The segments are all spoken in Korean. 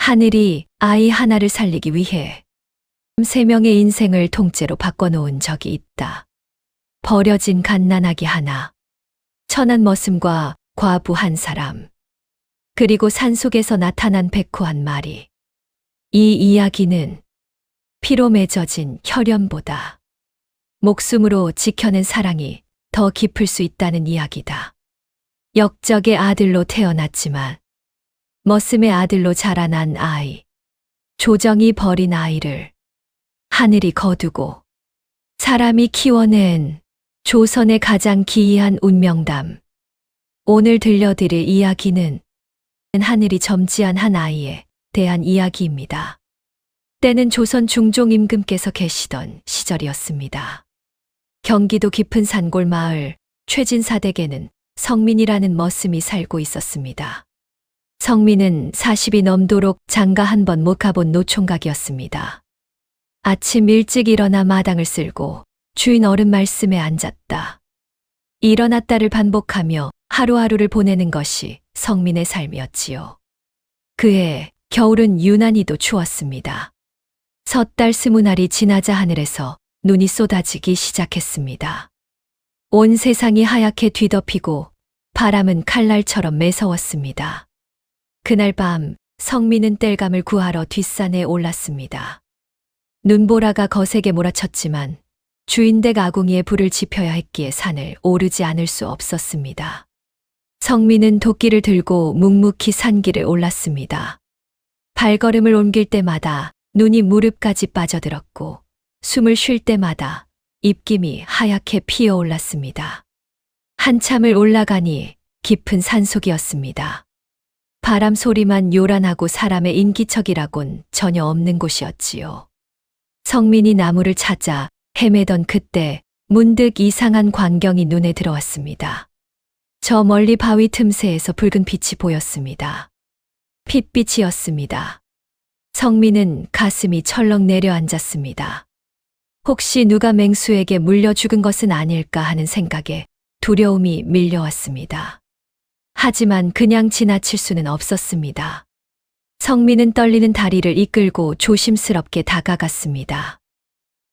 하늘이 아이 하나를 살리기 위해 3명의 인생을 통째로 바꿔놓은 적이 있다. 버려진 갓난아기 하나, 천한 머슴과 과부 한 사람, 그리고 산속에서 나타난 백호 한 마리. 이 이야기는 피로 맺어진 혈연보다 목숨으로 지켜낸 사랑이 더 깊을 수 있다는 이야기다. 역적의 아들로 태어났지만 머슴의 아들로 자라난 아이, 조정이 버린 아이를 하늘이 거두고 사람이 키워낸 조선의 가장 기이한 운명담. 오늘 들려드릴 이야기는 하늘이 점지한 한 아이에 대한 이야기입니다. 때는 조선 중종 임금께서 계시던 시절이었습니다. 경기도 깊은 산골 마을 최진사댁에는 성민이라는 머슴이 살고 있었습니다. 성민은 40이 넘도록 장가 한 번 못 가본 노총각이었습니다. 아침 일찍 일어나 마당을 쓸고 주인 어른 말씀에 앉았다. 일어났다를 반복하며 하루하루를 보내는 것이 성민의 삶이었지요. 그해 겨울은 유난히도 추웠습니다. 섣달 20날이 지나자 하늘에서 눈이 쏟아지기 시작했습니다. 온 세상이 하얗게 뒤덮이고 바람은 칼날처럼 매서웠습니다. 그날 밤 성민은 땔감을 구하러 뒷산에 올랐습니다. 눈보라가 거세게 몰아쳤지만 주인댁 아궁이에 불을 지펴야 했기에 산을 오르지 않을 수 없었습니다. 성민은 도끼를 들고 묵묵히 산길을 올랐습니다. 발걸음을 옮길 때마다 눈이 무릎까지 빠져들었고 숨을 쉴 때마다 입김이 하얗게 피어올랐습니다. 한참을 올라가니 깊은 산속이었습니다. 바람 소리만 요란하고 사람의 인기척이라곤 전혀 없는 곳이었지요. 성민이 나무를 찾아 헤매던 그때 문득 이상한 광경이 눈에 들어왔습니다. 저 멀리 바위 틈새에서 붉은 빛이 보였습니다. 핏빛이었습니다. 성민은 가슴이 철렁 내려앉았습니다. 혹시 누가 맹수에게 물려 죽은 것은 아닐까 하는 생각에 두려움이 밀려왔습니다. 하지만 그냥 지나칠 수는 없었습니다. 성민은 떨리는 다리를 이끌고 조심스럽게 다가갔습니다.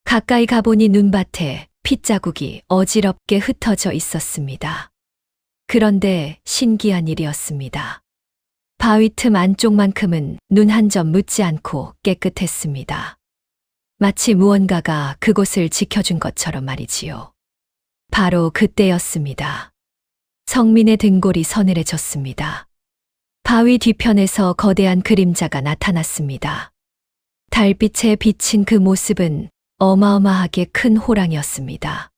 가까이 가보니 눈밭에 핏자국이 어지럽게 흩어져 있었습니다. 그런데 신기한 일이었습니다. 바위 틈 안쪽만큼은 눈 한 점 묻지 않고 깨끗했습니다. 마치 무언가가 그곳을 지켜준 것처럼 말이지요. 바로 그때였습니다. 성민의 등골이 서늘해졌습니다. 바위 뒤편에서 거대한 그림자가 나타났습니다. 달빛에 비친 그 모습은 어마어마하게 큰 호랑이였습니다.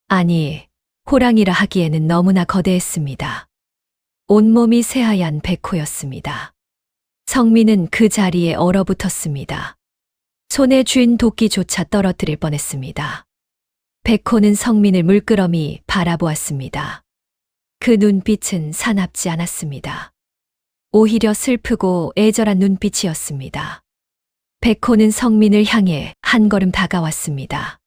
아니, 호랑이라 하기에는 너무나 거대했습니다. 온몸이 새하얀 백호였습니다. 성민은 그 자리에 얼어붙었습니다. 손에 쥔 도끼조차 떨어뜨릴 뻔했습니다. 백호는 성민을 물끄러미 바라보았습니다. 그 눈빛은 사납지 않았습니다. 오히려 슬프고 애절한 눈빛이었습니다. 백호는 성민을 향해 한 걸음 다가왔습니다.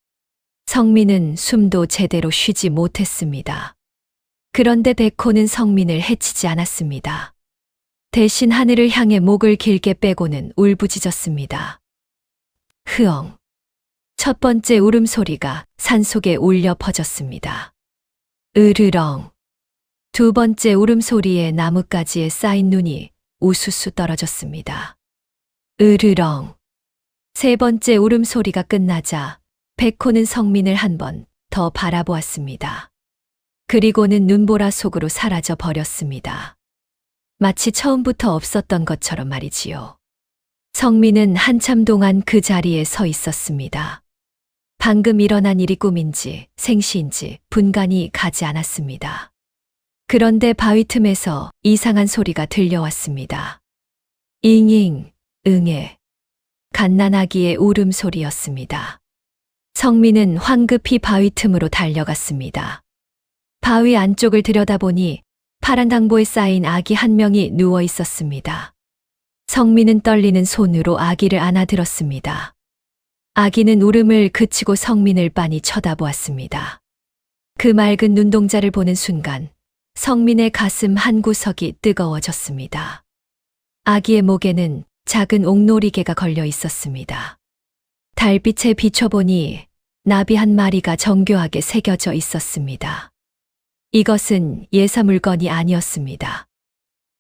성민은 숨도 제대로 쉬지 못했습니다. 그런데 백호는 성민을 해치지 않았습니다. 대신 하늘을 향해 목을 길게 빼고는 울부짖었습니다. 흐엉. 첫 번째 울음소리가 산속에 울려 퍼졌습니다. 으르렁. 두 번째 울음소리에 나뭇가지에 쌓인 눈이 우수수 떨어졌습니다. 으르렁. 세 번째 울음소리가 끝나자 백호는 성민을 한 번 더 바라보았습니다. 그리고는 눈보라 속으로 사라져 버렸습니다. 마치 처음부터 없었던 것처럼 말이지요. 성민은 한참 동안 그 자리에 서 있었습니다. 방금 일어난 일이 꿈인지 생시인지 분간이 가지 않았습니다. 그런데 바위 틈에서 이상한 소리가 들려왔습니다. 잉잉, 응애. 갓난아기의 울음소리였습니다. 성민은 황급히 바위 틈으로 달려갔습니다. 바위 안쪽을 들여다보니 파란 당보에 쌓인 아기 한 명이 누워 있었습니다. 성민은 떨리는 손으로 아기를 안아들었습니다. 아기는 울음을 그치고 성민을 빤히 쳐다보았습니다. 그 맑은 눈동자를 보는 순간 성민의 가슴 한 구석이 뜨거워졌습니다. 아기의 목에는 작은 옥놀이개가 걸려 있었습니다. 달빛에 비춰보니 나비 한 마리가 정교하게 새겨져 있었습니다. 이것은 예사 물건이 아니었습니다.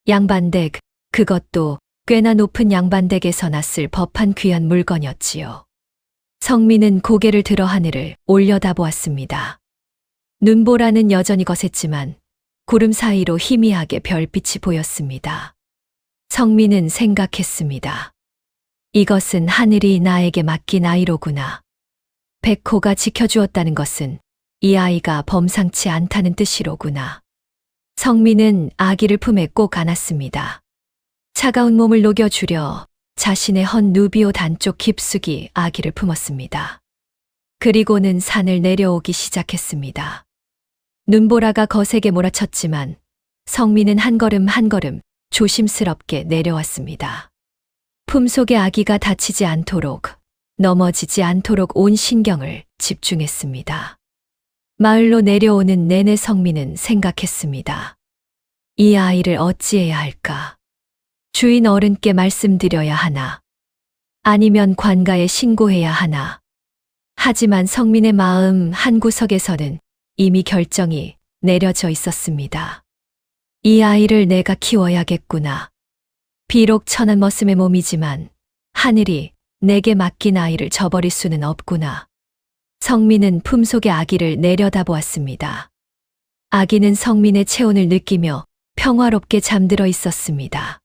양반댁, 그것도 꽤나 높은 양반댁에서 났을 법한 귀한 물건이었지요. 성민은 고개를 들어 하늘을 올려다보았습니다. 눈보라는 여전히 거셌지만 구름 사이로 희미하게 별빛이 보였습니다. 성민은 생각했습니다. 이것은 하늘이 나에게 맡긴 아이로구나. 백호가 지켜주었다는 것은 이 아이가 범상치 않다는 뜻이로구나. 성민은 아기를 품에 꼭 안았습니다. 차가운 몸을 녹여주려 자신의 헌 누비옷 안쪽 깊숙이 아기를 품었습니다. 그리고는 산을 내려오기 시작했습니다. 눈보라가 거세게 몰아쳤지만 성민은 한 걸음 한 걸음 조심스럽게 내려왔습니다. 품속의 아기가 다치지 않도록, 넘어지지 않도록 온 신경을 집중했습니다. 마을로 내려오는 내내 성민은 생각했습니다. 이 아이를 어찌해야 할까? 주인 어른께 말씀드려야 하나? 아니면 관가에 신고해야 하나? 하지만 성민의 마음 한구석에서는 이미 결정이 내려져 있었습니다. 이 아이를 내가 키워야겠구나. 비록 천한 머슴의 몸이지만 하늘이 내게 맡긴 아이를 저버릴 수는 없구나. 성민은 품속의 아기를 내려다보았습니다. 아기는 성민의 체온을 느끼며 평화롭게 잠들어 있었습니다.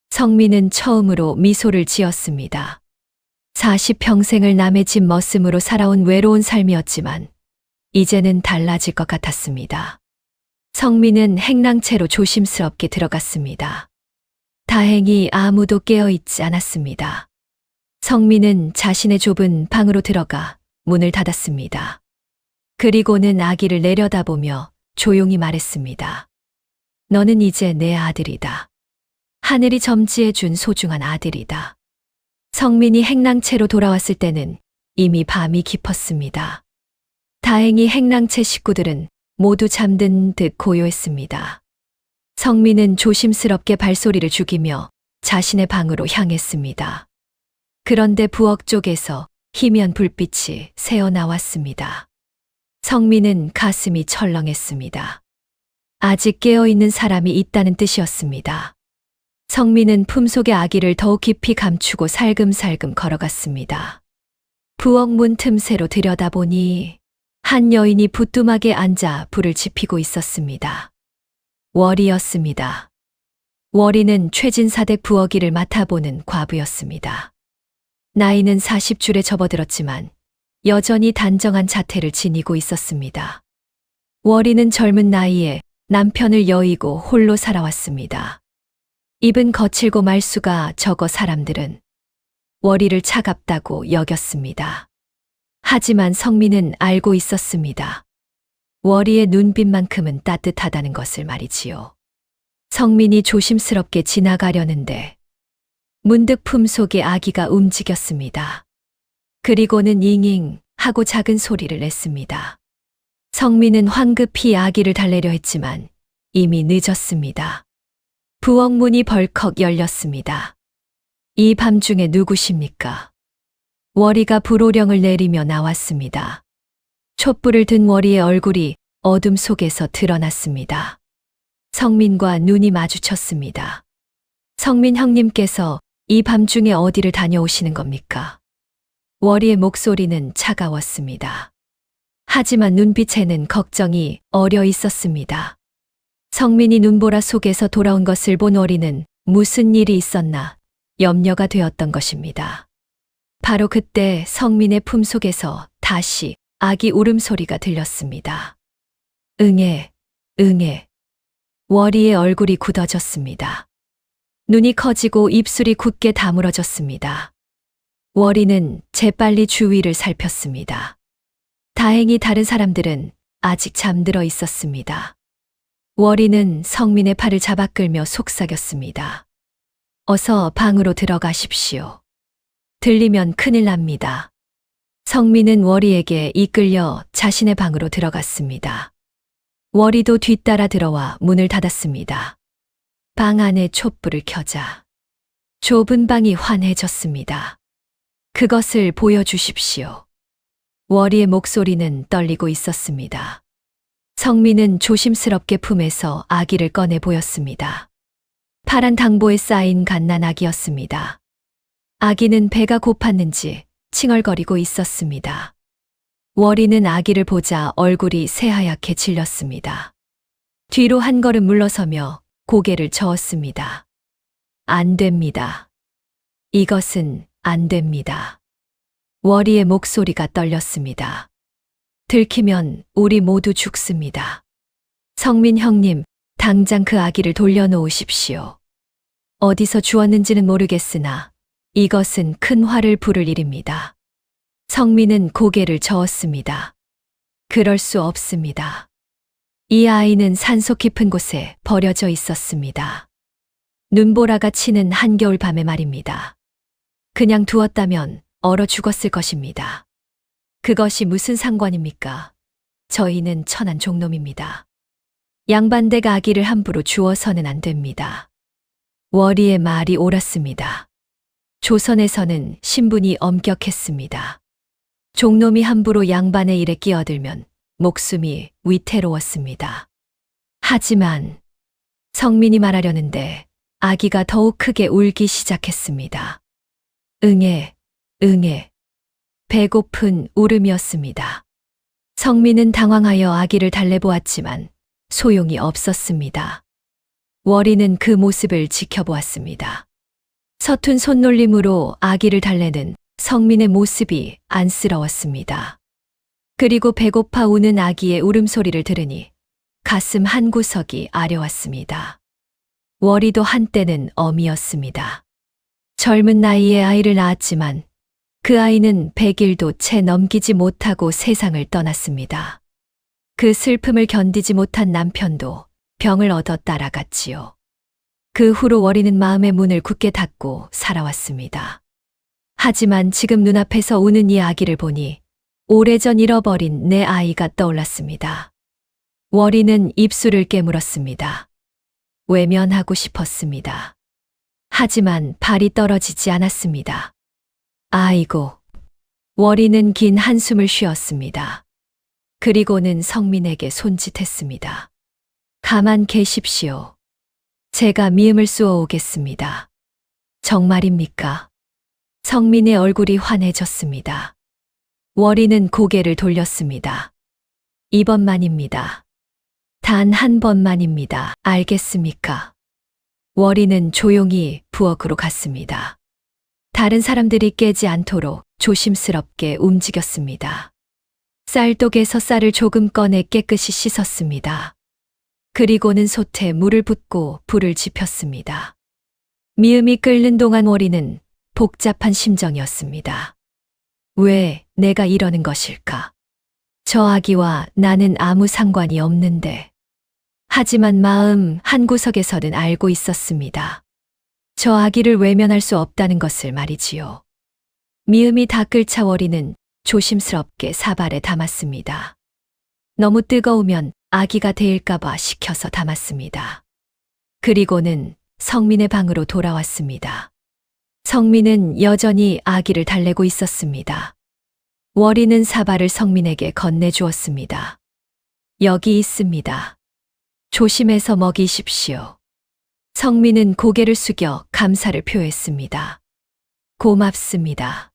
성민은 처음으로 미소를 지었습니다. 40평생을 남의 집 머슴으로 살아온 외로운 삶이었지만 이제는 달라질 것 같았습니다. 성민은 행랑채로 조심스럽게 들어갔습니다. 다행히 아무도 깨어있지 않았습니다. 성민은 자신의 좁은 방으로 들어가 문을 닫았습니다. 그리고는 아기를 내려다보며 조용히 말했습니다. 너는 이제 내 아들이다. 하늘이 점지해준 소중한 아들이다. 성민이 행랑채로 돌아왔을 때는 이미 밤이 깊었습니다. 다행히 행랑채 식구들은 모두 잠든 듯 고요했습니다. 성민은 조심스럽게 발소리를 죽이며 자신의 방으로 향했습니다. 그런데 부엌 쪽에서 희미한 불빛이 새어나왔습니다. 성민은 가슴이 철렁했습니다. 아직 깨어있는 사람이 있다는 뜻이었습니다. 성민은 품속의 아기를 더욱 깊이 감추고 살금살금 걸어갔습니다. 부엌 문 틈새로 들여다보니 한 여인이 부뚜막에 앉아 불을 지피고 있었습니다. 월이었습니다. 월이는 최진사댁 부엌일을 맡아보는 과부였습니다. 나이는 40줄에 접어들었지만 여전히 단정한 자태를 지니고 있었습니다. 월이는 젊은 나이에 남편을 여의고 홀로 살아왔습니다. 입은 거칠고 말수가 적어 사람들은 월이를 차갑다고 여겼습니다. 하지만 성민은 알고 있었습니다. 월이의 눈빛만큼은 따뜻하다는 것을 말이지요. 성민이 조심스럽게 지나가려는데 문득 품속의 아기가 움직였습니다. 그리고는 잉잉 하고 작은 소리를 냈습니다. 성민은 황급히 아기를 달래려 했지만 이미 늦었습니다. 부엌 문이 벌컥 열렸습니다. 이 밤중에 누구십니까? 월이가 불호령을 내리며 나왔습니다. 촛불을 든 월이의 얼굴이 어둠 속에서 드러났습니다. 성민과 눈이 마주쳤습니다. 성민 형님께서 이 밤중에 어디를 다녀오시는 겁니까? 월이의 목소리는 차가웠습니다. 하지만 눈빛에는 걱정이 어려 있었습니다. 성민이 눈보라 속에서 돌아온 것을 본 월이는 무슨 일이 있었나 염려가 되었던 것입니다. 바로 그때 성민의 품속에서 다시 아기 울음소리가 들렸습니다. 응애, 응애. 월이의 얼굴이 굳어졌습니다. 눈이 커지고 입술이 굳게 다물어졌습니다. 월이는 재빨리 주위를 살폈습니다. 다행히 다른 사람들은 아직 잠들어 있었습니다. 월이는 성민의 팔을 잡아 끌며 속삭였습니다. 어서 방으로 들어가십시오. 들리면 큰일 납니다. 성민은 월이에게 이끌려 자신의 방으로 들어갔습니다. 월이도 뒤따라 들어와 문을 닫았습니다. 방 안에 촛불을 켜자 좁은 방이 환해졌습니다. 그것을 보여주십시오. 월이의 목소리는 떨리고 있었습니다. 성민은 조심스럽게 품에서 아기를 꺼내 보였습니다. 파란 당보에 쌓인 갓난아기였습니다. 아기는 배가 고팠는지 칭얼거리고 있었습니다. 월이는 아기를 보자 얼굴이 새하얗게 질렸습니다. 뒤로 한 걸음 물러서며 고개를 저었습니다. 안 됩니다. 이것은 안 됩니다. 월이의 목소리가 떨렸습니다. 들키면 우리 모두 죽습니다. 성민 형님, 당장 그 아기를 돌려놓으십시오. 어디서 주었는지는 모르겠으나 이것은 큰 화를 부를 일입니다. 성민은 고개를 저었습니다. 그럴 수 없습니다. 이 아이는 산속 깊은 곳에 버려져 있었습니다. 눈보라가 치는 한겨울 밤의 말입니다. 그냥 두었다면 얼어 죽었을 것입니다. 그것이 무슨 상관입니까? 저희는 천한 종놈입니다. 양반대가 아기를 함부로 주어서는 안 됩니다. 월이의 말이 옳았습니다. 조선에서는 신분이 엄격했습니다. 종놈이 함부로 양반의 일에 끼어들면 목숨이 위태로웠습니다. 하지만 성민이 말하려는데 아기가 더욱 크게 울기 시작했습니다. 응애, 응애. 배고픈 울음이었습니다. 성민은 당황하여 아기를 달래보았지만 소용이 없었습니다. 월이는 그 모습을 지켜보았습니다. 서툰 손놀림으로 아기를 달래는 성민의 모습이 안쓰러웠습니다. 그리고 배고파 우는 아기의 울음소리를 들으니 가슴 한구석이 아려왔습니다. 월이도 한때는 어미였습니다. 젊은 나이에 아이를 낳았지만 그 아이는 100일도 채 넘기지 못하고 세상을 떠났습니다. 그 슬픔을 견디지 못한 남편도 병을 얻어 따라갔지요. 그 후로 월이는 마음의 문을 굳게 닫고 살아왔습니다. 하지만 지금 눈앞에서 우는 이 아기를 보니 오래전 잃어버린 내 아이가 떠올랐습니다. 월이는 입술을 깨물었습니다. 외면하고 싶었습니다. 하지만 발이 떨어지지 않았습니다. 아이고. 월이는 긴 한숨을 쉬었습니다. 그리고는 성민에게 손짓했습니다. 가만 계십시오. 제가 미음을 쏘아 오겠습니다. 정말입니까? 성민의 얼굴이 환해졌습니다. 월이는 고개를 돌렸습니다. 이번만입니다. 단 한 번만입니다. 알겠습니까? 월이는 조용히 부엌으로 갔습니다. 다른 사람들이 깨지 않도록 조심스럽게 움직였습니다. 쌀독에서 쌀을 조금 꺼내 깨끗이 씻었습니다. 그리고는 솥에 물을 붓고 불을 지폈습니다. 미음이 끓는 동안 월이는 복잡한 심정이었습니다. 왜 내가 이러는 것일까? 저 아기와 나는 아무 상관이 없는데. 하지만 마음 한구석에서는 알고 있었습니다. 저 아기를 외면할 수 없다는 것을 말이지요. 미음이 다 끓자 월이는 조심스럽게 사발에 담았습니다. 너무 뜨거우면 아기가 데일까봐 식혀서 담았습니다. 그리고는 성민의 방으로 돌아왔습니다. 성민은 여전히 아기를 달래고 있었습니다. 월이는 사발을 성민에게 건네주었습니다. 여기 있습니다. 조심해서 먹이십시오. 성민은 고개를 숙여 감사를 표했습니다. 고맙습니다.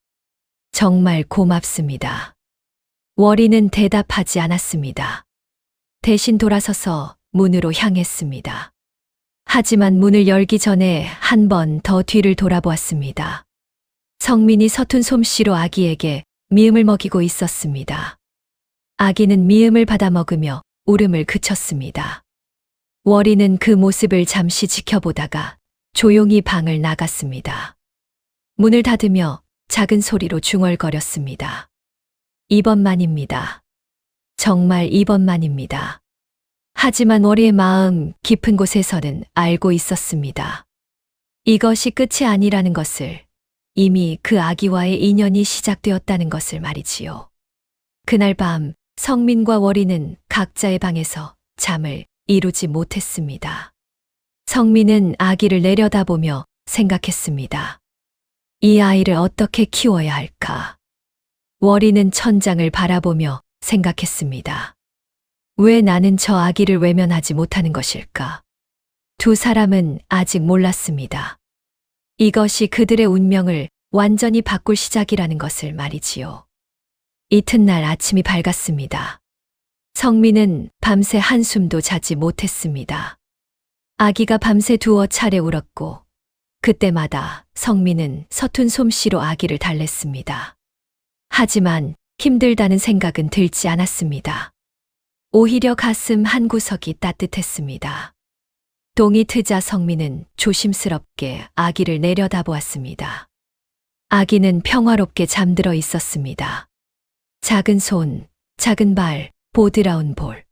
정말 고맙습니다. 월이는 대답하지 않았습니다. 대신 돌아서서 문으로 향했습니다. 하지만 문을 열기 전에 한 번 더 뒤를 돌아보았습니다. 성민이 서툰 솜씨로 아기에게 미음을 먹이고 있었습니다. 아기는 미음을 받아 먹으며 울음을 그쳤습니다. 월이는 그 모습을 잠시 지켜보다가 조용히 방을 나갔습니다. 문을 닫으며 작은 소리로 중얼거렸습니다. 이번만입니다. 정말 이번만입니다. 하지만 월이의 마음 깊은 곳에서는 알고 있었습니다. 이것이 끝이 아니라는 것을, 이미 그 아기와의 인연이 시작되었다는 것을 말이지요. 그날 밤 성민과 월이는 각자의 방에서 잠을 이루지 못했습니다. 성민은 아기를 내려다보며 생각했습니다. 이 아이를 어떻게 키워야 할까? 월이는 천장을 바라보며 생각했습니다. 왜 나는 저 아기를 외면하지 못하는 것일까? 두 사람은 아직 몰랐습니다. 이것이 그들의 운명을 완전히 바꿀 시작이라는 것을 말이지요. 이튿날 아침이 밝았습니다. 성민은 밤새 한숨도 자지 못했습니다. 아기가 밤새 두어 차례 울었고 그때마다 성민은 서툰 솜씨로 아기를 달랬습니다. 하지만 힘들다는 생각은 들지 않았습니다. 오히려 가슴 한구석이 따뜻했습니다. 동이 트자 성민은 조심스럽게 아기를 내려다보았습니다. 아기는 평화롭게 잠들어 있었습니다. 작은 손, 작은 발, 보드라운 볼.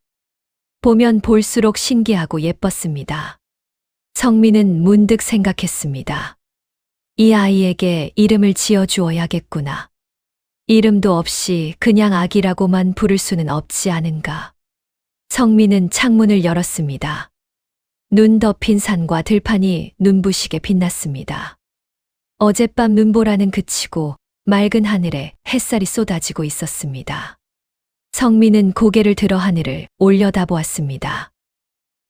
보면 볼수록 신기하고 예뻤습니다. 성민은 문득 생각했습니다. 이 아이에게 이름을 지어주어야겠구나. 이름도 없이 그냥 아기라고만 부를 수는 없지 않은가. 성민은 창문을 열었습니다. 눈 덮인 산과 들판이 눈부시게 빛났습니다. 어젯밤 눈보라는 그치고 맑은 하늘에 햇살이 쏟아지고 있었습니다. 성민은 고개를 들어 하늘을 올려다보았습니다.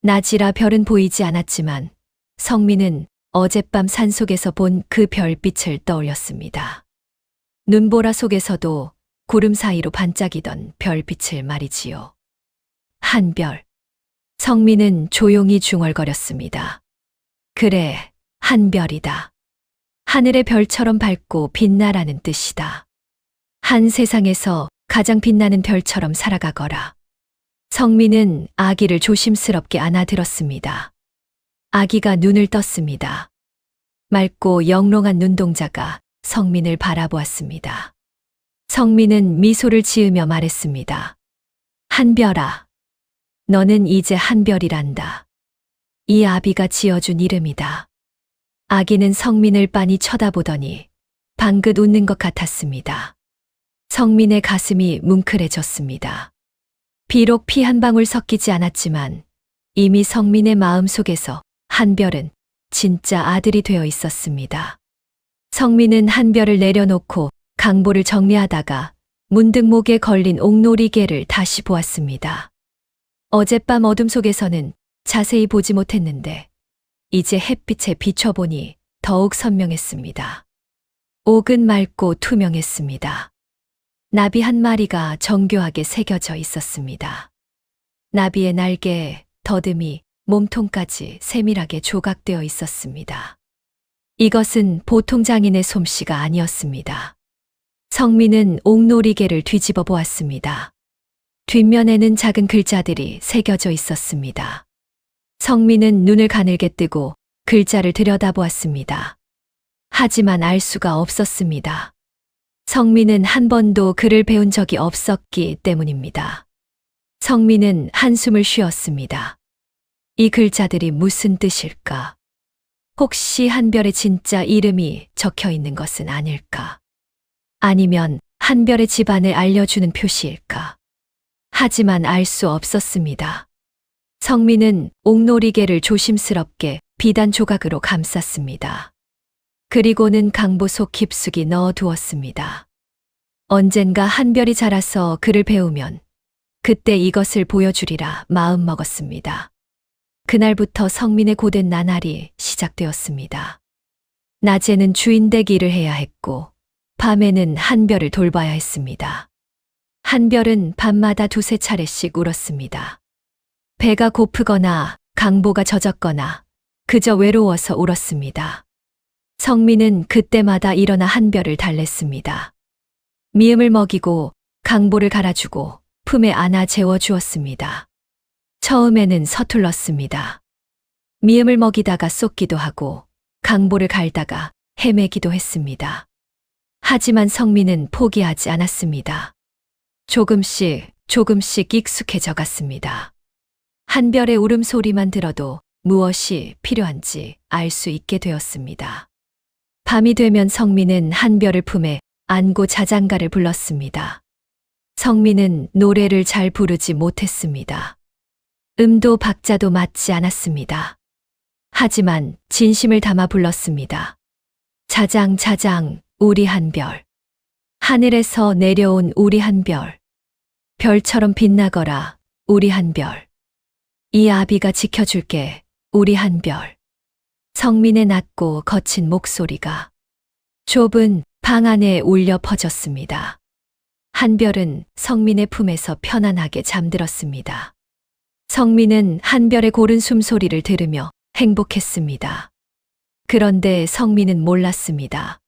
낮이라 별은 보이지 않았지만 성민은 어젯밤 산속에서 본 그 별빛을 떠올렸습니다. 눈보라 속에서도 구름 사이로 반짝이던 별빛을 말이지요. 한 별. 성민은 조용히 중얼거렸습니다. 그래, 한 별이다. 하늘의 별처럼 밝고 빛나라는 뜻이다. 한 세상에서 가장 빛나는 별처럼 살아가거라. 성민은 아기를 조심스럽게 안아들었습니다. 아기가 눈을 떴습니다. 맑고 영롱한 눈동자가 성민을 바라보았습니다. 성민은 미소를 지으며 말했습니다. 한별아, 너는 이제 한별이란다. 이 아비가 지어준 이름이다. 아기는 성민을 빤히 쳐다보더니 방긋 웃는 것 같았습니다. 성민의 가슴이 뭉클해졌습니다. 비록 피 한 방울 섞이지 않았지만 이미 성민의 마음 속에서 한별은 진짜 아들이 되어 있었습니다. 성민은 한별을 내려놓고 강보를 정리하다가 문득 목에 걸린 옥놀이개를 다시 보았습니다. 어젯밤 어둠 속에서는 자세히 보지 못했는데 이제 햇빛에 비춰보니 더욱 선명했습니다. 옥은 맑고 투명했습니다. 나비 한 마리가 정교하게 새겨져 있었습니다. 나비의 날개에 더듬이, 몸통까지 세밀하게 조각되어 있었습니다. 이것은 보통 장인의 솜씨가 아니었습니다. 성민은 옥놀이개를 뒤집어 보았습니다. 뒷면에는 작은 글자들이 새겨져 있었습니다. 성민은 눈을 가늘게 뜨고 글자를 들여다보았습니다. 하지만 알 수가 없었습니다. 성민은 한 번도 글을 배운 적이 없었기 때문입니다. 성민은 한숨을 쉬었습니다. 이 글자들이 무슨 뜻일까? 혹시 한별의 진짜 이름이 적혀 있는 것은 아닐까? 아니면 한별의 집안을 알려주는 표시일까? 하지만 알 수 없었습니다. 성민은 옥놀이개를 조심스럽게 비단 조각으로 감쌌습니다. 그리고는 강보 속 깊숙이 넣어두었습니다. 언젠가 한별이 자라서 글을 배우면 그때 이것을 보여주리라 마음먹었습니다. 그날부터 성민의 고된 나날이 시작되었습니다. 낮에는 주인댁 일을 해야 했고 밤에는 한별을 돌봐야 했습니다. 한별은 밤마다 두세 차례씩 울었습니다. 배가 고프거나 강보가 젖었거나 그저 외로워서 울었습니다. 성민은 그때마다 일어나 한별을 달랬습니다. 미음을 먹이고 강보를 갈아주고 품에 안아 재워주었습니다. 처음에는 서툴렀습니다. 미음을 먹이다가 쏟기도 하고 강보를 갈다가 헤매기도 했습니다. 하지만 성민은 포기하지 않았습니다. 조금씩 익숙해져 갔습니다. 한별의 울음소리만 들어도 무엇이 필요한지 알 수 있게 되었습니다. 밤이 되면 성민은 한별을 품에 안고 자장가를 불렀습니다. 성민은 노래를 잘 부르지 못했습니다. 음도 박자도 맞지 않았습니다. 하지만 진심을 담아 불렀습니다. 자장, 자장, 우리 한별. 하늘에서 내려온 우리 한별. 별처럼 빛나거라, 우리 한별. 이 아비가 지켜줄게, 우리 한별. 성민의 낮고 거친 목소리가 좁은 방 안에 울려 퍼졌습니다. 한별은 성민의 품에서 편안하게 잠들었습니다. 성민은 한별의 고른 숨소리를 들으며 행복했습니다. 그런데 성민은 몰랐습니다.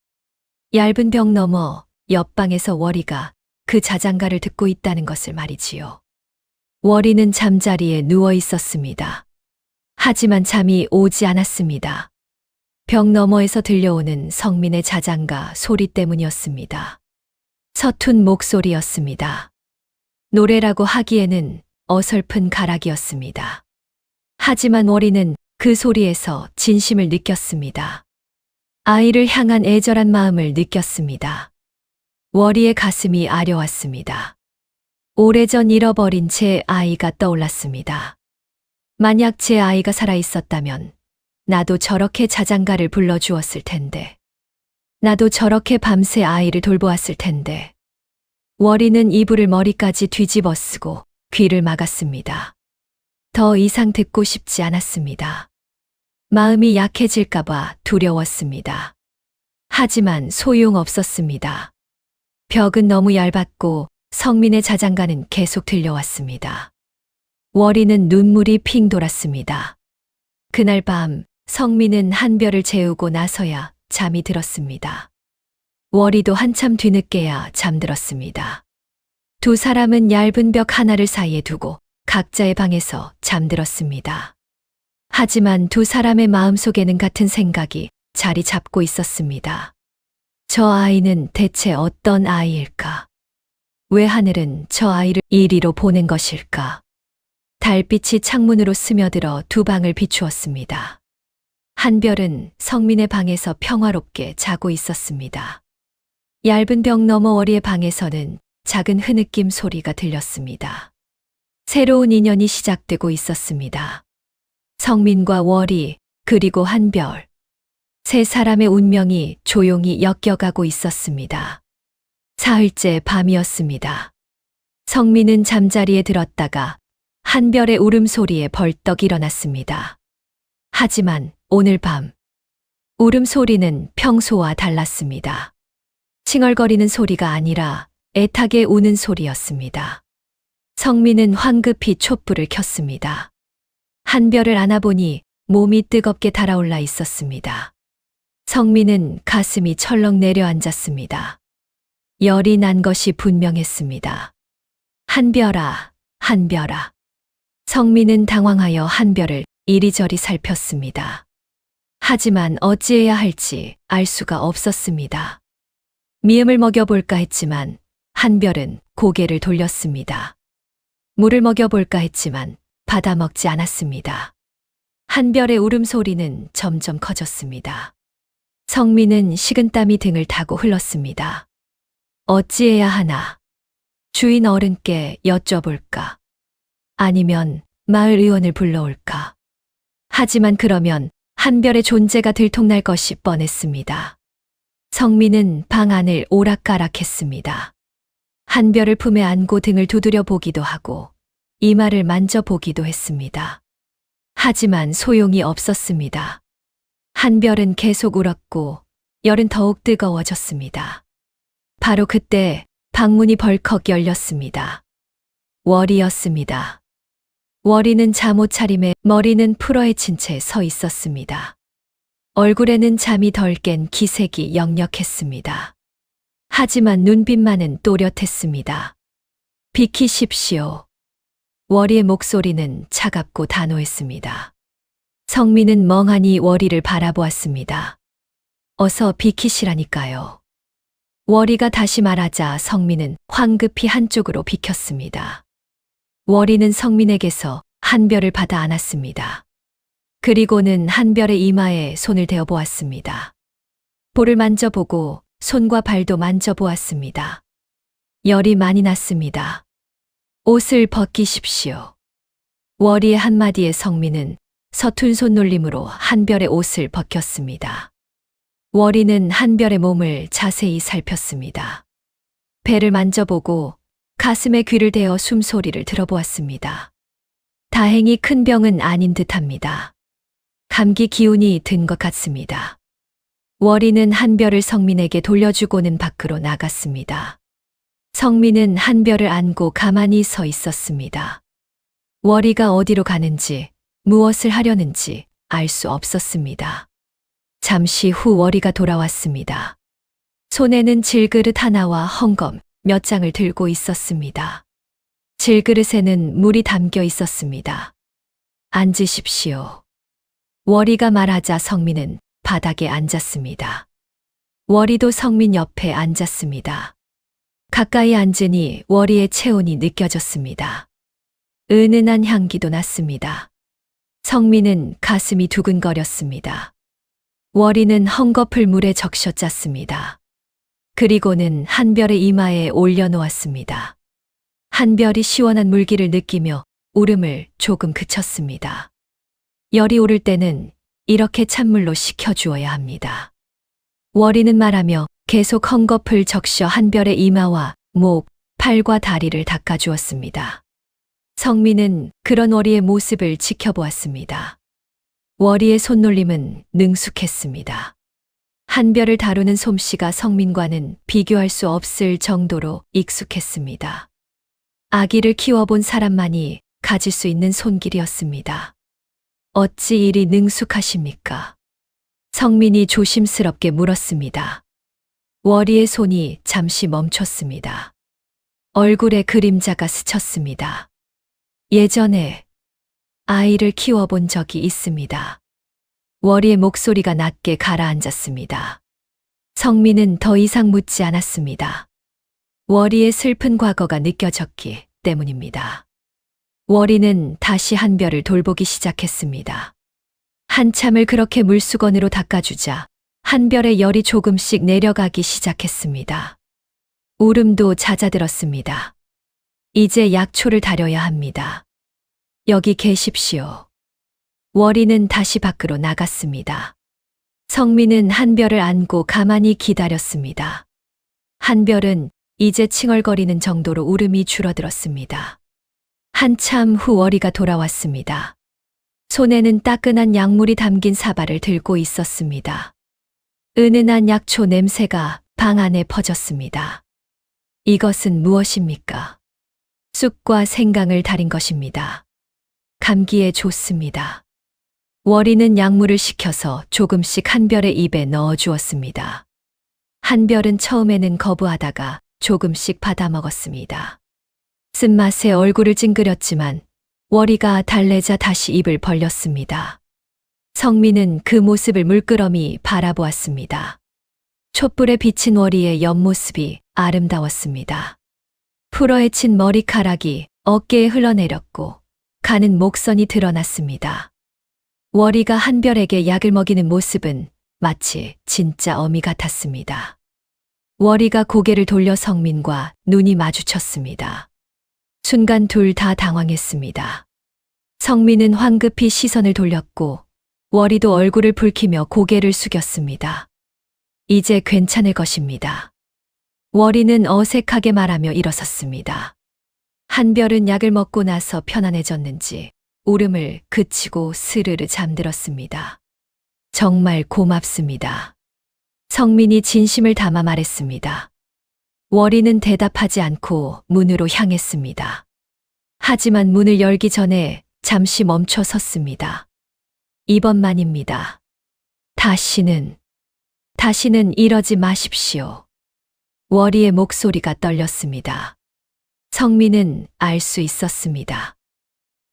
얇은 벽 너머 옆방에서 월이가 그 자장가를 듣고 있다는 것을 말이지요. 월이는 잠자리에 누워 있었습니다. 하지만 잠이 오지 않았습니다. 벽 너머에서 들려오는 성민의 자장가 소리 때문이었습니다. 서툰 목소리였습니다. 노래라고 하기에는 어설픈 가락이었습니다. 하지만 월이는 그 소리에서 진심을 느꼈습니다. 아이를 향한 애절한 마음을 느꼈습니다. 월이의 가슴이 아려왔습니다. 오래전 잃어버린 제 아이가 떠올랐습니다. 만약 제 아이가 살아있었다면 나도 저렇게 자장가를 불러주었을 텐데. 나도 저렇게 밤새 아이를 돌보았을 텐데. 월이는 이불을 머리까지 뒤집어 쓰고 귀를 막았습니다. 더 이상 듣고 싶지 않았습니다. 마음이 약해질까봐 두려웠습니다. 하지만 소용없었습니다. 벽은 너무 얇았고 성민의 자장가는 계속 들려왔습니다. 월이는 눈물이 핑 돌았습니다. 그날 밤 성민은 한별을 재우고 나서야 잠이 들었습니다. 월이도 한참 뒤늦게야 잠들었습니다. 두 사람은 얇은 벽 하나를 사이에 두고 각자의 방에서 잠들었습니다. 하지만 두 사람의 마음속에는 같은 생각이 자리 잡고 있었습니다. 저 아이는 대체 어떤 아이일까? 왜 하늘은 저 아이를 이리로 보낸 것일까? 달빛이 창문으로 스며들어 두 방을 비추었습니다. 한별은 성민의 방에서 평화롭게 자고 있었습니다. 얇은 벽 너머 월이의 방에서는 작은 흐느낌 소리가 들렸습니다. 새로운 인연이 시작되고 있었습니다. 성민과 월이 그리고 한별. 세 사람의 운명이 조용히 엮여가고 있었습니다. 사흘째 밤이었습니다. 성민은 잠자리에 들었다가 한별의 울음소리에 벌떡 일어났습니다. 하지만 오늘 밤 울음소리는 평소와 달랐습니다. 칭얼거리는 소리가 아니라 애타게 우는 소리였습니다. 성민은 황급히 촛불을 켰습니다. 한별을 안아보니 몸이 뜨겁게 달아올라 있었습니다. 성민은 가슴이 철렁 내려앉았습니다. 열이 난 것이 분명했습니다. 한별아, 한별아. 성민은 당황하여 한별을 이리저리 살폈습니다. 하지만 어찌해야 할지 알 수가 없었습니다. 미음을 먹여볼까 했지만 한별은 고개를 돌렸습니다. 물을 먹여볼까 했지만 받아먹지 않았습니다. 한별의 울음소리는 점점 커졌습니다. 성민은 식은땀이 등을 타고 흘렀습니다. 어찌해야 하나? 주인 어른께 여쭤볼까? 아니면 마을 의원을 불러올까? 하지만 그러면 한별의 존재가 들통날 것이 뻔했습니다. 성민은 방 안을 오락가락했습니다. 한별을 품에 안고 등을 두드려 보기도 하고 이마를 만져보기도 했습니다. 하지만 소용이 없었습니다. 한별은 계속 울었고 열은 더욱 뜨거워졌습니다. 바로 그때 방문이 벌컥 열렸습니다. 월이었습니다. 월이는 잠옷차림에 머리는 풀어헤친 채 서 있었습니다. 얼굴에는 잠이 덜 깬 기색이 역력했습니다. 하지만 눈빛만은 또렷했습니다. 비키십시오. 월이의 목소리는 차갑고 단호했습니다. 성민은 멍하니 월이를 바라보았습니다. 어서 비키시라니까요. 월이가 다시 말하자 성민은 황급히 한쪽으로 비켰습니다. 월이는 성민에게서 한별을 받아 안았습니다. 그리고는 한별의 이마에 손을 대어 보았습니다. 볼을 만져보고 손과 발도 만져보았습니다. 열이 많이 났습니다. 옷을 벗기십시오. 월이의 한마디에 성민은 서툰 손놀림으로 한별의 옷을 벗겼습니다. 월이는 한별의 몸을 자세히 살폈습니다. 배를 만져보고 가슴에 귀를 대어 숨소리를 들어보았습니다. 다행히 큰 병은 아닌 듯합니다. 감기 기운이 든 것 같습니다. 월이는 한별을 성민에게 돌려주고는 밖으로 나갔습니다. 성민은 한별을 안고 가만히 서 있었습니다. 월이가 어디로 가는지, 무엇을 하려는지 알 수 없었습니다. 잠시 후 월이가 돌아왔습니다. 손에는 질그릇 하나와 헝겊 몇 장을 들고 있었습니다. 질그릇에는 물이 담겨 있었습니다. 앉으십시오. 월이가 말하자 성민은 바닥에 앉았습니다. 월이도 성민 옆에 앉았습니다. 가까이 앉으니 월이의 체온이 느껴졌습니다. 은은한 향기도 났습니다. 성민은 가슴이 두근거렸습니다. 월이는 헝겊을 물에 적셔 짰습니다. 그리고는 한별의 이마에 올려놓았습니다. 한별이 시원한 물기를 느끼며 울음을 조금 그쳤습니다. 열이 오를 때는 이렇게 찬물로 식혀주어야 합니다. 월이는 말하며 계속 헝겊을 적셔 한별의 이마와 목, 팔과 다리를 닦아주었습니다. 성민은 그런 월이의 모습을 지켜보았습니다. 월이의 손놀림은 능숙했습니다. 한별을 다루는 솜씨가 성민과는 비교할 수 없을 정도로 익숙했습니다. 아기를 키워본 사람만이 가질 수 있는 손길이었습니다. 어찌 이리 능숙하십니까? 성민이 조심스럽게 물었습니다. 월이의 손이 잠시 멈췄습니다. 얼굴에 그림자가 스쳤습니다. 예전에 아이를 키워본 적이 있습니다. 월이의 목소리가 낮게 가라앉았습니다. 성민은 더 이상 묻지 않았습니다. 월이의 슬픈 과거가 느껴졌기 때문입니다. 월이는 다시 한별을 돌보기 시작했습니다. 한참을 그렇게 물수건으로 닦아주자 한별의 열이 조금씩 내려가기 시작했습니다. 울음도 잦아들었습니다. 이제 약초를 다려야 합니다. 여기 계십시오. 월이는 다시 밖으로 나갔습니다. 성민은 한별을 안고 가만히 기다렸습니다. 한별은 이제 칭얼거리는 정도로 울음이 줄어들었습니다. 한참 후 월이가 돌아왔습니다. 손에는 따끈한 약물이 담긴 사발을 들고 있었습니다. 은은한 약초 냄새가 방 안에 퍼졌습니다. 이것은 무엇입니까? 쑥과 생강을 달인 것입니다. 감기에 좋습니다. 월이는 약물을 식혀서 조금씩 한별의 입에 넣어 주었습니다. 한별은 처음에는 거부하다가 조금씩 받아 먹었습니다. 쓴맛에 얼굴을 찡그렸지만 월이가 달래자 다시 입을 벌렸습니다. 성민은 그 모습을 물끄러미 바라보았습니다. 촛불에 비친 월이의 옆모습이 아름다웠습니다. 풀어헤친 머리카락이 어깨에 흘러내렸고 가는 목선이 드러났습니다. 월이가 한별에게 약을 먹이는 모습은 마치 진짜 어미 같았습니다. 월이가 고개를 돌려 성민과 눈이 마주쳤습니다. 순간 둘 다 당황했습니다. 성민은 황급히 시선을 돌렸고 월이도 얼굴을 붉히며 고개를 숙였습니다. 이제 괜찮을 것입니다. 월이는 어색하게 말하며 일어섰습니다. 한별은 약을 먹고 나서 편안해졌는지 울음을 그치고 스르르 잠들었습니다. 정말 고맙습니다. 성민이 진심을 담아 말했습니다. 월이는 대답하지 않고 문으로 향했습니다. 하지만 문을 열기 전에 잠시 멈춰 섰습니다. 이번만입니다. 다시는 이러지 마십시오. 월이의 목소리가 떨렸습니다. 성민은 알 수 있었습니다.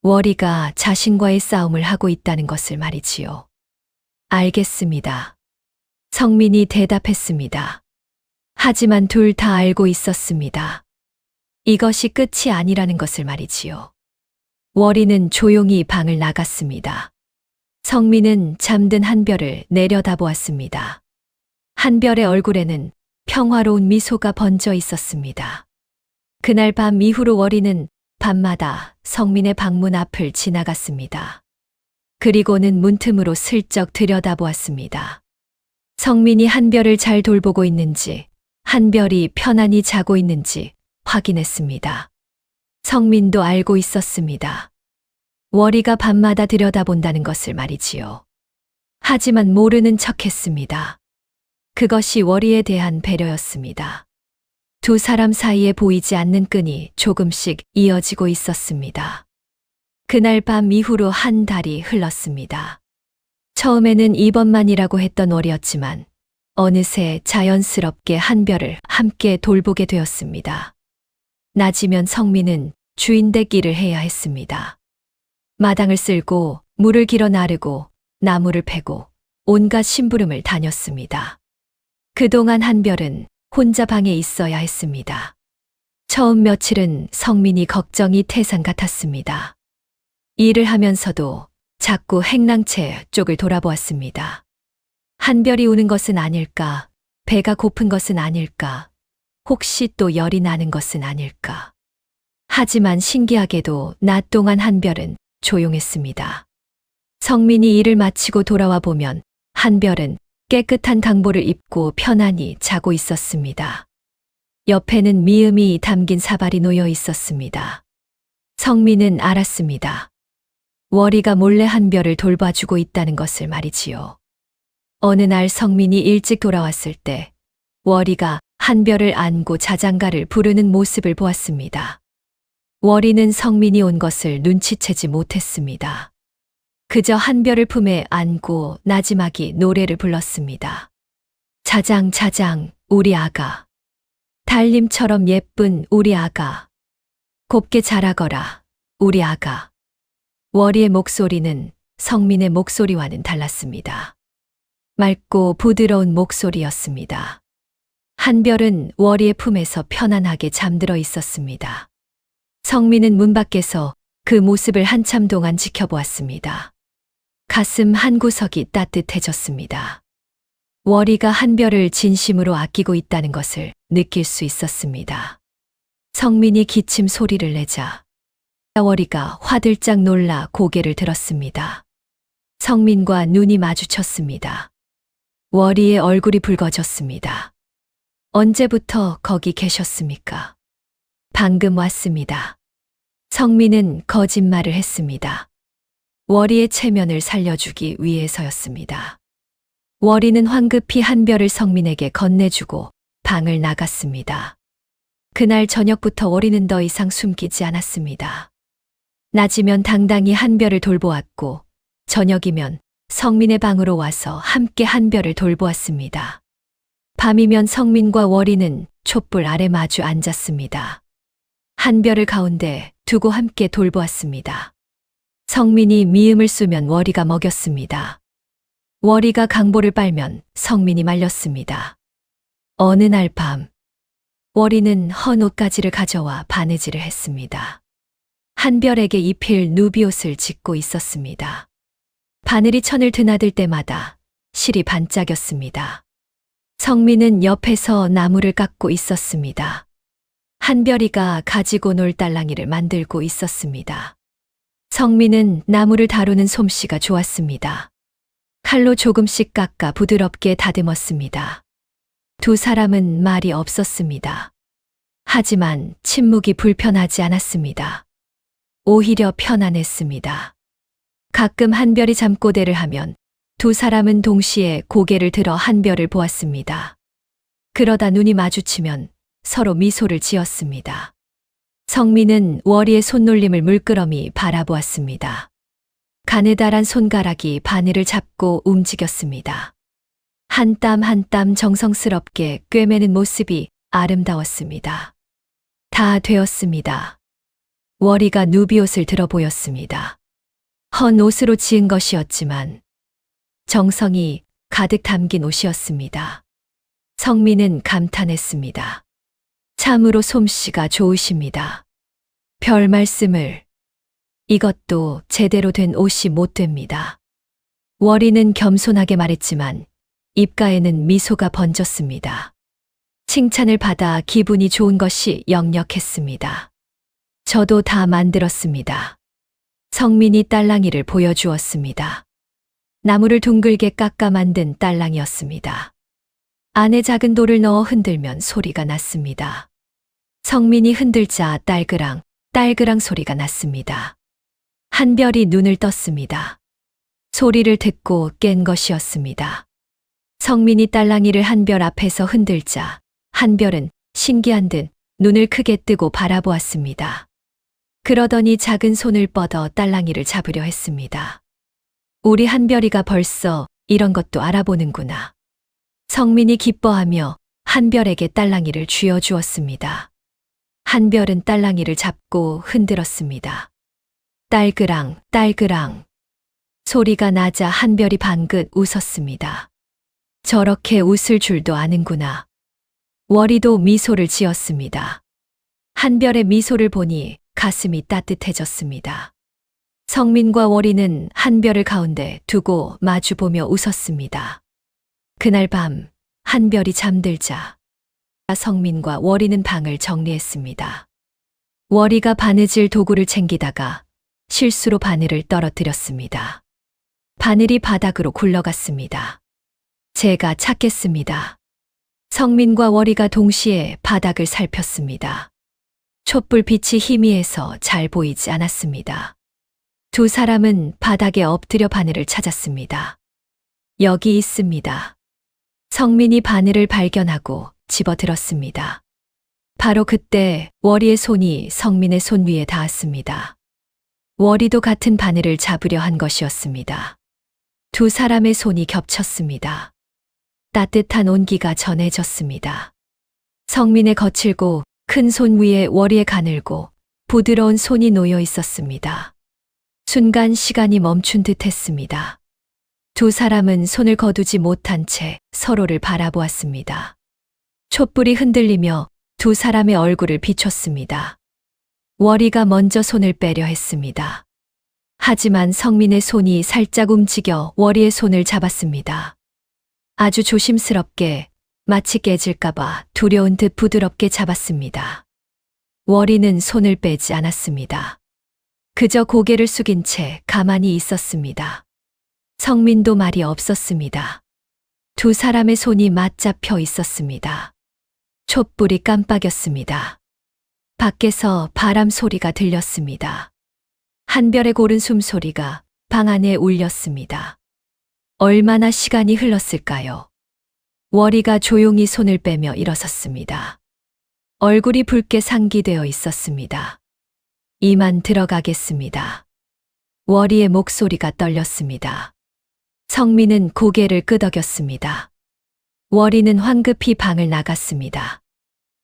월이가 자신과의 싸움을 하고 있다는 것을 말이지요. 알겠습니다. 성민이 대답했습니다. 하지만 둘 다 알고 있었습니다. 이것이 끝이 아니라는 것을 말이지요. 월이는 조용히 방을 나갔습니다. 성민은 잠든 한별을 내려다보았습니다. 한별의 얼굴에는 평화로운 미소가 번져 있었습니다. 그날 밤 이후로 월이는 밤마다 성민의 방문 앞을 지나갔습니다. 그리고는 문틈으로 슬쩍 들여다보았습니다. 성민이 한별을 잘 돌보고 있는지, 한별이 편안히 자고 있는지 확인했습니다. 성민도 알고 있었습니다. 월이가 밤마다 들여다본다는 것을 말이지요. 하지만 모르는 척했습니다. 그것이 월이에 대한 배려였습니다. 두 사람 사이에 보이지 않는 끈이 조금씩 이어지고 있었습니다. 그날 밤 이후로 한 달이 흘렀습니다. 처음에는 이번만이라고 했던 월이었지만 어느새 자연스럽게 한별을 함께 돌보게 되었습니다. 낮이면 성민은 주인댁 일을 해야 했습니다. 마당을 쓸고 물을 길어 나르고 나무를 패고 온갖 심부름을 다녔습니다. 그동안 한별은 혼자 방에 있어야 했습니다. 처음 며칠은 성민이 걱정이 태산 같았습니다. 일을 하면서도 자꾸 행랑채 쪽을 돌아보았습니다. 한별이 우는 것은 아닐까, 배가 고픈 것은 아닐까, 혹시 또 열이 나는 것은 아닐까. 하지만 신기하게도 낮 동안 한별은 조용했습니다. 성민이 일을 마치고 돌아와 보면 한별은 깨끗한 강보를 입고 편안히 자고 있었습니다. 옆에는 미음이 담긴 사발이 놓여 있었습니다. 성민은 알았습니다. 월이가 몰래 한별을 돌봐주고 있다는 것을 말이지요. 어느 날 성민이 일찍 돌아왔을 때 월이가 한별을 안고 자장가를 부르는 모습을 보았습니다. 월이는 성민이 온 것을 눈치채지 못했습니다. 그저 한별을 품에 안고 나지막이 노래를 불렀습니다. 자장 자장 우리 아가, 달님처럼 예쁜 우리 아가, 곱게 자라거라 우리 아가. 월이의 목소리는 성민의 목소리와는 달랐습니다. 맑고 부드러운 목소리였습니다. 한별은 월이의 품에서 편안하게 잠들어 있었습니다. 성민은 문 밖에서 그 모습을 한참 동안 지켜보았습니다. 가슴 한구석이 따뜻해졌습니다. 월이가 한별을 진심으로 아끼고 있다는 것을 느낄 수 있었습니다. 성민이 기침 소리를 내자 월이가 화들짝 놀라 고개를 들었습니다. 성민과 눈이 마주쳤습니다. 월이의 얼굴이 붉어졌습니다. 언제부터 거기 계셨습니까? 방금 왔습니다. 성민은 거짓말을 했습니다. 월이의 체면을 살려주기 위해서였습니다. 월이는 황급히 한별을 성민에게 건네주고 방을 나갔습니다. 그날 저녁부터 월이는 더 이상 숨기지 않았습니다. 낮이면 당당히 한별을 돌보았고 저녁이면 성민의 방으로 와서 함께 한별을 돌보았습니다. 밤이면 성민과 월이는 촛불 아래 마주 앉았습니다. 한별을 가운데 두고 함께 돌보았습니다. 성민이 미음을 쑤면 월이가 먹였습니다. 월이가 강보를 빨면 성민이 말렸습니다. 어느 날 밤, 월이는 헌 옷가지를 가져와 바느질을 했습니다. 한별에게 입힐 누비옷을 짓고 있었습니다. 바늘이 천을 드나들 때마다 실이 반짝였습니다. 성민은 옆에서 나무를 깎고 있었습니다. 한별이가 가지고 놀 딸랑이를 만들고 있었습니다. 성민은 나무를 다루는 솜씨가 좋았습니다. 칼로 조금씩 깎아 부드럽게 다듬었습니다. 두 사람은 말이 없었습니다. 하지만 침묵이 불편하지 않았습니다. 오히려 편안했습니다. 가끔 한별이 잠꼬대를 하면 두 사람은 동시에 고개를 들어 한별을 보았습니다. 그러다 눈이 마주치면 서로 미소를 지었습니다. 성민은 월이의 손놀림을 물끄러미 바라보았습니다. 가느다란 손가락이 바늘을 잡고 움직였습니다. 한 땀 한 땀 정성스럽게 꿰매는 모습이 아름다웠습니다. 다 되었습니다. 월이가 누비옷을 들어 보였습니다. 헌 옷으로 지은 것이었지만 정성이 가득 담긴 옷이었습니다. 성민은 감탄했습니다. 참으로 솜씨가 좋으십니다. 별 말씀을. 이것도 제대로 된 옷이 못 됩니다. 월이는 겸손하게 말했지만 입가에는 미소가 번졌습니다. 칭찬을 받아 기분이 좋은 것이 역력했습니다. 저도 다 만들었습니다. 성민이 딸랑이를 보여주었습니다. 나무를 둥글게 깎아 만든 딸랑이였습니다. 안에 작은 돌을 넣어 흔들면 소리가 났습니다. 성민이 흔들자 딸그랑, 딸그랑 소리가 났습니다. 한별이 눈을 떴습니다. 소리를 듣고 깬 것이었습니다. 성민이 딸랑이를 한별 앞에서 흔들자 한별은 신기한 듯 눈을 크게 뜨고 바라보았습니다. 그러더니 작은 손을 뻗어 딸랑이를 잡으려 했습니다. 우리 한별이가 벌써 이런 것도 알아보는구나. 성민이 기뻐하며 한별에게 딸랑이를 쥐어주었습니다. 한별은 딸랑이를 잡고 흔들었습니다. 딸그랑, 딸그랑. 소리가 나자 한별이 방긋 웃었습니다. 저렇게 웃을 줄도 아는구나. 월이도 미소를 지었습니다. 한별의 미소를 보니 가슴이 따뜻해졌습니다. 성민과 월이는 한별을 가운데 두고 마주보며 웃었습니다. 그날 밤 한별이 잠들자 성민과 월이는 방을 정리했습니다. 월이가 바느질 도구를 챙기다가 실수로 바늘을 떨어뜨렸습니다. 바늘이 바닥으로 굴러갔습니다. 제가 찾겠습니다. 성민과 월이가 동시에 바닥을 살폈습니다. 촛불 빛이 희미해서 잘 보이지 않았습니다. 두 사람은 바닥에 엎드려 바늘을 찾았습니다. 여기 있습니다. 성민이 바늘을 발견하고 집어들었습니다. 바로 그때 월이의 손이 성민의 손 위에 닿았습니다. 월이도 같은 바늘을 잡으려 한 것이었습니다. 두 사람의 손이 겹쳤습니다. 따뜻한 온기가 전해졌습니다. 성민의 거칠고 큰 손 위에 월이의 가늘고 부드러운 손이 놓여 있었습니다. 순간 시간이 멈춘 듯 했습니다. 두 사람은 손을 거두지 못한 채 서로를 바라보았습니다. 촛불이 흔들리며 두 사람의 얼굴을 비췄습니다. 월이가 먼저 손을 빼려 했습니다. 하지만 성민의 손이 살짝 움직여 월이의 손을 잡았습니다. 아주 조심스럽게 마치 깨질까봐 두려운 듯 부드럽게 잡았습니다. 월이는 손을 빼지 않았습니다. 그저 고개를 숙인 채 가만히 있었습니다. 성민도 말이 없었습니다. 두 사람의 손이 맞잡혀 있었습니다. 촛불이 깜빡였습니다. 밖에서 바람 소리가 들렸습니다. 한별의 고른 숨소리가 방 안에 울렸습니다. 얼마나 시간이 흘렀을까요? 월이가 조용히 손을 빼며 일어섰습니다. 얼굴이 붉게 상기되어 있었습니다. 이만 들어가겠습니다. 월이의 목소리가 떨렸습니다. 성민은 고개를 끄덕였습니다. 월이는 황급히 방을 나갔습니다.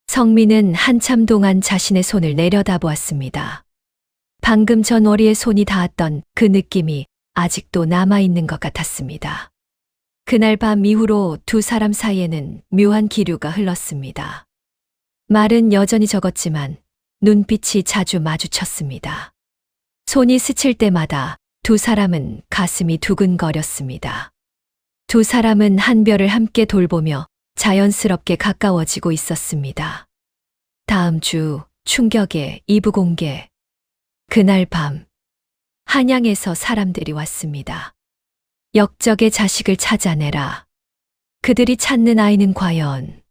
성민은 한참 동안 자신의 손을 내려다보았습니다. 방금 전 월이의 손이 닿았던 그 느낌이 아직도 남아있는 것 같았습니다. 그날 밤 이후로 두 사람 사이에는 묘한 기류가 흘렀습니다. 말은 여전히 적었지만 눈빛이 자주 마주쳤습니다. 손이 스칠 때마다 두 사람은 가슴이 두근거렸습니다. 두 사람은 한별을 함께 돌보며 자연스럽게 가까워지고 있었습니다. 다음 주 충격의 2부 공개. 그날 밤 한양에서 사람들이 왔습니다. 역적의 자식을 찾아내라. 그들이 찾는 아이는 과연